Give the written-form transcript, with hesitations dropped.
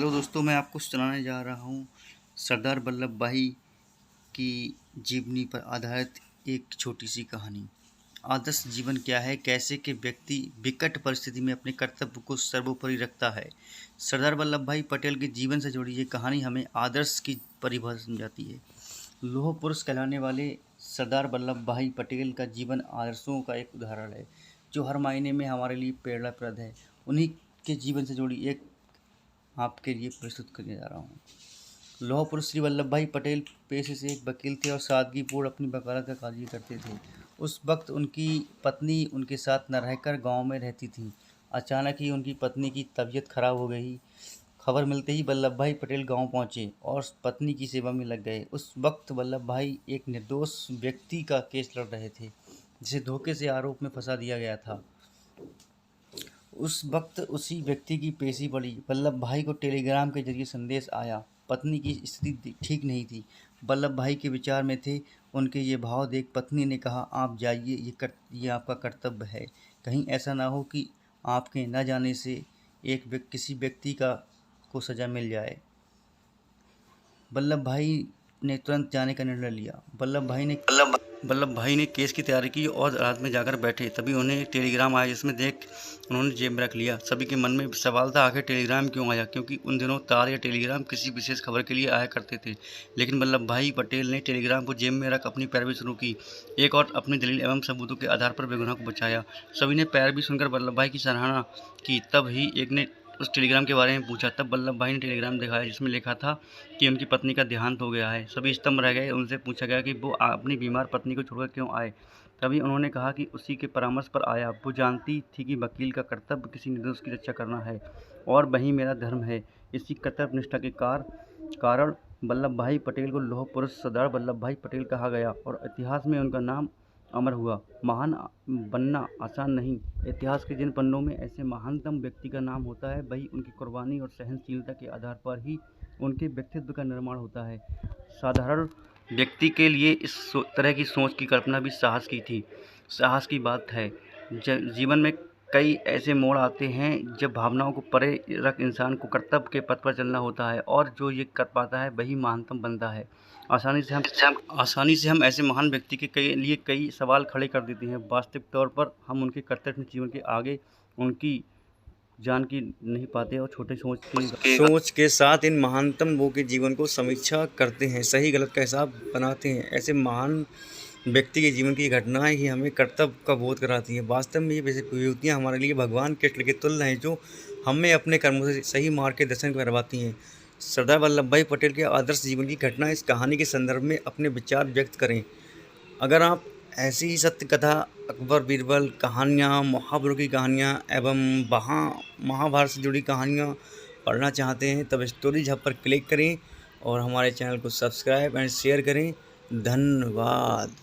Hello दोस्तों, मैं आपको सुनाने जा रहा हूँ सरदार वल्लभ भाई की जीवनी पर आधारित एक छोटी सी कहानी। आदर्श जीवन क्या है, कैसे के व्यक्ति विकट परिस्थिति में अपने कर्तव्य को सर्वोपरि रखता है। सरदार वल्लभ भाई पटेल के जीवन से जुड़ी ये कहानी हमें आदर्श की परिभाषा समझाती है। लौह पुरुष कहलाने वाले सरदार वल्लभ भाई पटेल का जीवन आदर्शों का एक उदाहरण है, जो हर मायने में हमारे लिए प्रेरणाप्रद है। उन्हीं के जीवन से जुड़ी एक आपके लिए प्रस्तुत करने जा रहा हूँ। लौह पुरुष श्री वल्लभ भाई पटेल पेशे से एक वकील थे और सादगीपूर्ण अपनी वकालत का कार्य करते थे। उस वक्त उनकी पत्नी उनके साथ न रहकर गांव में रहती थी। अचानक ही उनकी पत्नी की तबीयत खराब हो गई। खबर मिलते ही वल्लभ भाई पटेल गांव पहुंचे और पत्नी की सेवा में लग गए। उस वक्त वल्लभ भाई एक निर्दोष व्यक्ति का केस लड़ रहे थे, जिसे धोखे से आरोप में फंसा दिया गया था। उस वक्त उसी व्यक्ति की पेशी पड़ी। वल्लभ भाई को टेलीग्राम के जरिए संदेश आया। पत्नी की स्थिति ठीक नहीं थी। वल्लभ भाई के विचार में थे। उनके ये भाव देख पत्नी ने कहा, आप जाइए, ये आपका कर्तव्य है। कहीं ऐसा ना हो कि आपके न जाने से किसी व्यक्ति को सज़ा मिल जाए। वल्लभ भाई ने तुरंत जाने का निर्णय लिया। वल्लभ भाई ने केस की तैयारी की और रात में जाकर बैठे। तभी उन्हें एक टेलीग्राम आया, जिसमें देख उन्होंने जेब में रख लिया। सभी के मन में सवाल था, आखिर टेलीग्राम क्यों आया, क्योंकि उन दिनों तार या टेलीग्राम किसी विशेष खबर के लिए आया करते थे। लेकिन वल्लभ भाई पटेल ने टेलीग्राम को जेब में रख अपनी पैरवी शुरू की। एक और अपनी दलील एवं सबूतों के आधार पर बेगुनाह को बचाया। सभी ने पैरवी सुनकर वल्लभ भाई की सराहना की। तब ही एक ने उस टेलीग्राम के बारे में पूछा। तब वल्लभ भाई ने टेलीग्राम दिखाया, जिसमें लिखा था कि उनकी पत्नी का देहांत हो गया है। सभी स्तंभ रह गए। उनसे पूछा गया कि वो अपनी बीमार पत्नी को छोड़कर क्यों आए। तभी उन्होंने कहा कि उसी के परामर्श पर आया। वो जानती थी कि वकील का कर्तव्य किसी निर्दोष की रक्षा करना है और वही मेरा धर्म है। इसी कर्तव्य निष्ठा के कारण वल्लभ भाई पटेल को लौह पुरुष सरदार वल्लभ भाई पटेल कहा गया और इतिहास में उनका नाम अमर हुआ। महान बनना आसान नहीं। इतिहास के जिन पन्नों में ऐसे महानतम व्यक्ति का नाम होता है, वही उनकी कुर्बानी और सहनशीलता के आधार पर ही उनके व्यक्तित्व का निर्माण होता है। साधारण व्यक्ति के लिए इस तरह की सोच की कल्पना भी साहस की थी। साहस की बात है। जीवन में कई ऐसे मोड़ आते हैं जब भावनाओं को परे रख इंसान को कर्तव्य के पथ पर चलना होता है, और जो ये कर पाता है वही महानतम बनता है। आसानी से हम ऐसे महान व्यक्ति के लिए कई सवाल खड़े कर देते हैं। वास्तविक तौर पर हम उनके कर्तव्य जीवन के आगे उनकी जान की नहीं पाते और छोटे सोच के साथ इन महानतम लोगों के जीवन को समीक्षा करते हैं, सही गलत का हिसाब बनाते हैं। ऐसे महान व्यक्ति के जीवन की घटनाएं ही हमें कर्तव्य का बोध कराती हैं। वास्तव में ये विभूतियाँ हमारे लिए भगवान कृष्ण के तुल्य हैं, जो हमें अपने कर्मों से सही मार्ग के दर्शन करवाती हैं। सरदार वल्लभ भाई पटेल के आदर्श जीवन की घटना इस कहानी के संदर्भ में अपने विचार व्यक्त करें। अगर आप ऐसी ही सत्य कथा, अकबर बीरबल कहानियाँ, महापुरुषों की कहानियाँ एवं महाभारत से जुड़ी कहानियाँ पढ़ना चाहते हैं, तब स्टोरीज हब पर क्लिक करें और हमारे चैनल को सब्सक्राइब एंड शेयर करें। धन्यवाद।